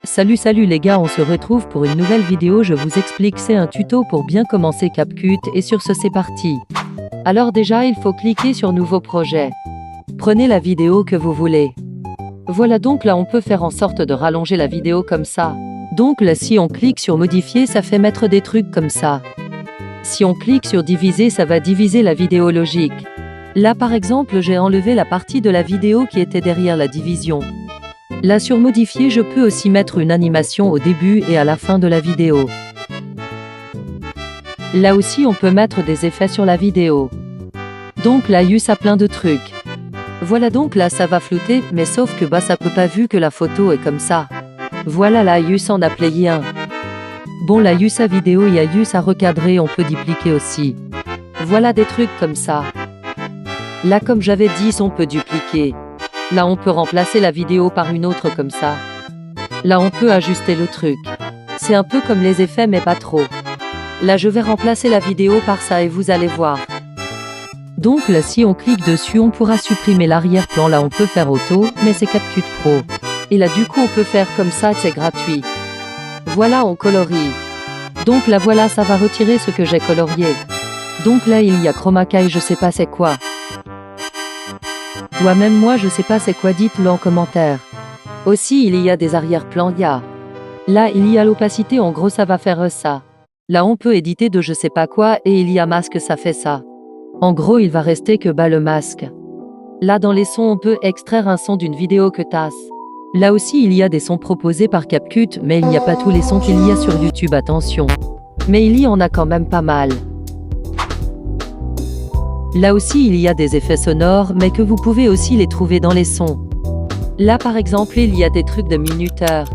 Salut les gars, on se retrouve pour une nouvelle vidéo. Je vous explique, c'est un tuto pour bien commencer CapCut et sur ce c'est parti. Alors déjà il faut cliquer sur nouveau projet. Prenez la vidéo que vous voulez. Voilà, donc là on peut faire en sorte de rallonger la vidéo comme ça. Donc là si on clique sur modifier, ça fait mettre des trucs comme ça. Si on clique sur diviser, ça va diviser la vidéo logique. Là par exemple j'ai enlevé la partie de la vidéo qui était derrière la division. Là sur modifier, je peux aussi mettre une animation au début et à la fin de la vidéo. Là aussi on peut mettre des effets sur la vidéo. Donc là ça a plein de trucs. Voilà, donc là ça va flouter, mais sauf que ça peut pas vu que la photo est comme ça. Voilà, là en a playé un. Bon là sa vidéo, il y a à recadrer, on peut dupliquer aussi. Voilà des trucs comme ça. Là comme j'avais dit, on peut dupliquer. Là on peut remplacer la vidéo par une autre comme ça. Là on peut ajuster le truc. C'est un peu comme les effets mais pas trop. Là je vais remplacer la vidéo par ça et vous allez voir. Donc là si on clique dessus, on pourra supprimer l'arrière-plan. Là on peut faire auto, mais c'est CapCut Pro. Et là du coup on peut faire comme ça, c'est gratuit. Voilà, on colorie. Donc là voilà, ça va retirer ce que j'ai colorié. Donc là il y a Chroma Key, je sais pas c'est quoi. Ou même moi je sais pas c'est quoi, dites-le en commentaire. Aussi il y a des arrière-plans, Là il y a l'opacité, en gros ça va faire ça. Là on peut éditer de je sais pas quoi et il y a masque, ça fait ça. En gros il va rester que le masque. Là dans les sons on peut extraire un son d'une vidéo que tasse. Là aussi il y a des sons proposés par CapCut, mais il n'y a pas tous les sons qu'il y a sur YouTube, attention. Mais il y en a quand même pas mal. Là aussi il y a des effets sonores, mais que vous pouvez aussi les trouver dans les sons. Là par exemple il y a des trucs de minuteur.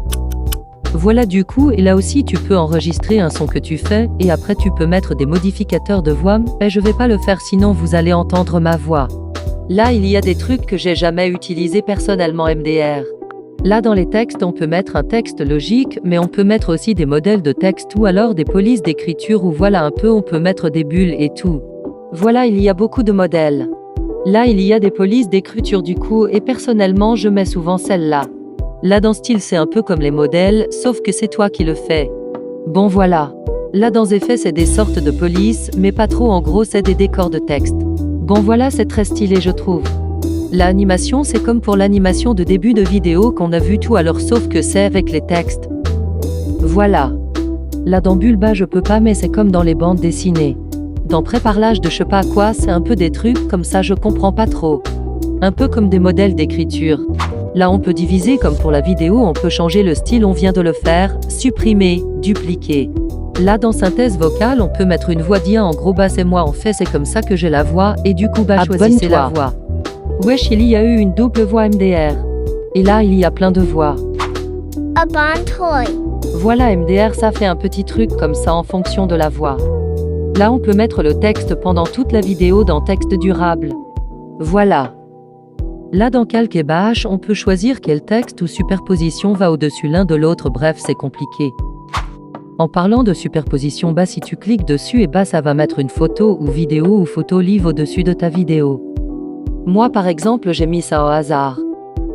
Voilà du coup, et là aussi tu peux enregistrer un son que tu fais, et après tu peux mettre des modificateurs de voix, mais je vais pas le faire sinon vous allez entendre ma voix. Là il y a des trucs que j'ai jamais utilisé personnellement, MDR. Là dans les textes on peut mettre un texte logique, mais on peut mettre aussi des modèles de texte ou alors des polices d'écriture, ou voilà un peu on peut mettre des bulles et tout. Voilà, il y a beaucoup de modèles. Là il y a des polices d'écriture du coup, et personnellement je mets souvent celle-là. Là dans style c'est un peu comme les modèles, sauf que c'est toi qui le fais. Bon voilà. Là dans effet c'est des sortes de polices, mais pas trop, en gros c'est des décors de texte. Bon voilà, c'est très stylé je trouve. L'animation c'est comme pour l'animation de début de vidéo qu'on a vu tout à l'heure, sauf que c'est avec les textes. Voilà. Là dans Bulba je peux pas, mais c'est comme dans les bandes dessinées. Dans préparage de je sais pas quoi, c'est un peu des trucs comme ça, je comprends pas trop. Un peu comme des modèles d'écriture. Là on peut diviser comme pour la vidéo, on peut changer le style, on vient de le faire, supprimer, dupliquer. Là dans synthèse vocale on peut mettre une voix d'IA, en gros c'est moi en fait, c'est comme ça que j'ai la voix, et du coup choisissez la voix. Wesh, il y a eu une double voix MDR. Et là il y a plein de voix. Voilà, MDR ça fait un petit truc comme ça en fonction de la voix. Là on peut mettre le texte pendant toute la vidéo dans texte durable. Voilà. Là dans calque et bâche on peut choisir quel texte ou superposition va au-dessus l'un de l'autre, bref c'est compliqué. En parlant de superposition, si tu cliques dessus et ça va mettre une photo ou vidéo ou photo live au-dessus de ta vidéo. Moi par exemple j'ai mis ça au hasard.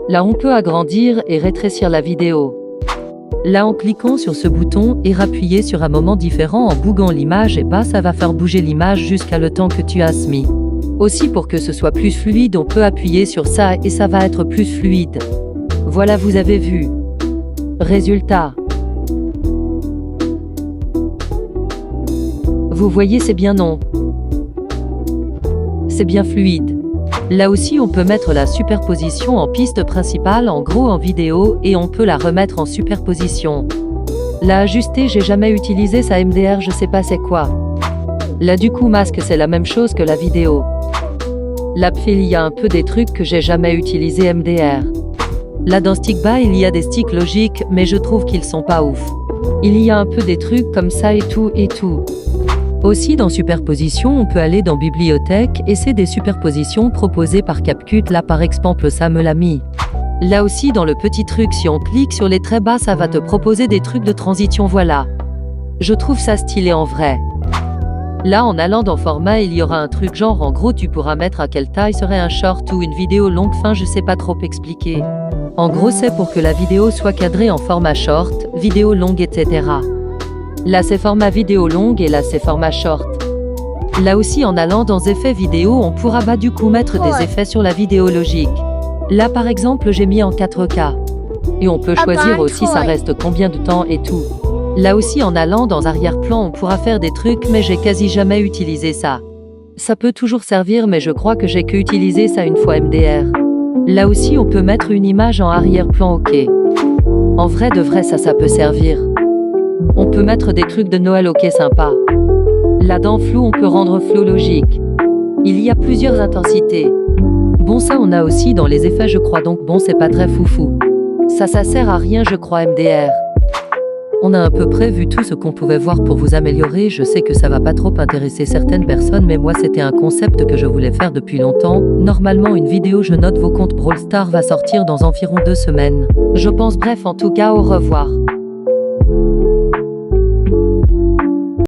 Là on peut agrandir et rétrécir la vidéo. Là en cliquant sur ce bouton et appuyer sur un moment différent en bougant l'image, et ça va faire bouger l'image jusqu'à le temps que tu as mis. Aussi pour que ce soit plus fluide on peut appuyer sur ça et ça va être plus fluide. Voilà, vous avez vu. Résultat. Vous voyez, c'est bien, non? C'est bien fluide. Là aussi on peut mettre la superposition en piste principale, en gros en vidéo, et on peut la remettre en superposition. Là ajuster, j'ai jamais utilisé ça, MDR je sais pas c'est quoi. Là du coup masque c'est la même chose que la vidéo. Là il y a un peu des trucs que j'ai jamais utilisé, MDR. Là dans stick il y a des sticks logiques, mais je trouve qu'ils sont pas ouf. Il y a un peu des trucs comme ça et tout et tout. Aussi dans superposition on peut aller dans bibliothèque, et c'est des superpositions proposées par CapCut, là par exemple ça me l'a mis. Là aussi dans le petit truc si on clique sur les traits ça va te proposer des trucs de transition, voilà. Je trouve ça stylé en vrai. Là, en allant dans format, il y aura un truc genre en gros tu pourras mettre à quelle taille serait un short ou une vidéo longue, je sais pas trop expliquer. En gros c'est pour que la vidéo soit cadrée en format short, vidéo longue etc. Là c'est format vidéo longue et là c'est format short. Là aussi en allant dans effets vidéo on pourra du coup mettre des effets sur la vidéo logique. Là par exemple j'ai mis en 4K. Et on peut choisir aussi ça reste combien de temps et tout. Là aussi en allant dans arrière-plan on pourra faire des trucs mais j'ai quasi jamais utilisé ça. Ça peut toujours servir mais je crois que j'ai que utilisé ça une fois MDR. Là aussi on peut mettre une image en arrière-plan ok. En vrai de vrai ça peut servir. On peut mettre des trucs de Noël ok sympa. Là dans flou on peut rendre flou logique. Il y a plusieurs intensités. Bon ça on a aussi dans les effets je crois donc bon c'est pas très foufou. Ça sert à rien je crois MDR. On a à peu près vu tout ce qu'on pouvait voir pour vous améliorer, je sais que ça va pas trop intéresser certaines personnes mais moi c'était un concept que je voulais faire depuis longtemps. Normalement une vidéo je note vos comptes Brawl Stars va sortir dans environ 2 semaines. Je pense bref en tout cas au revoir.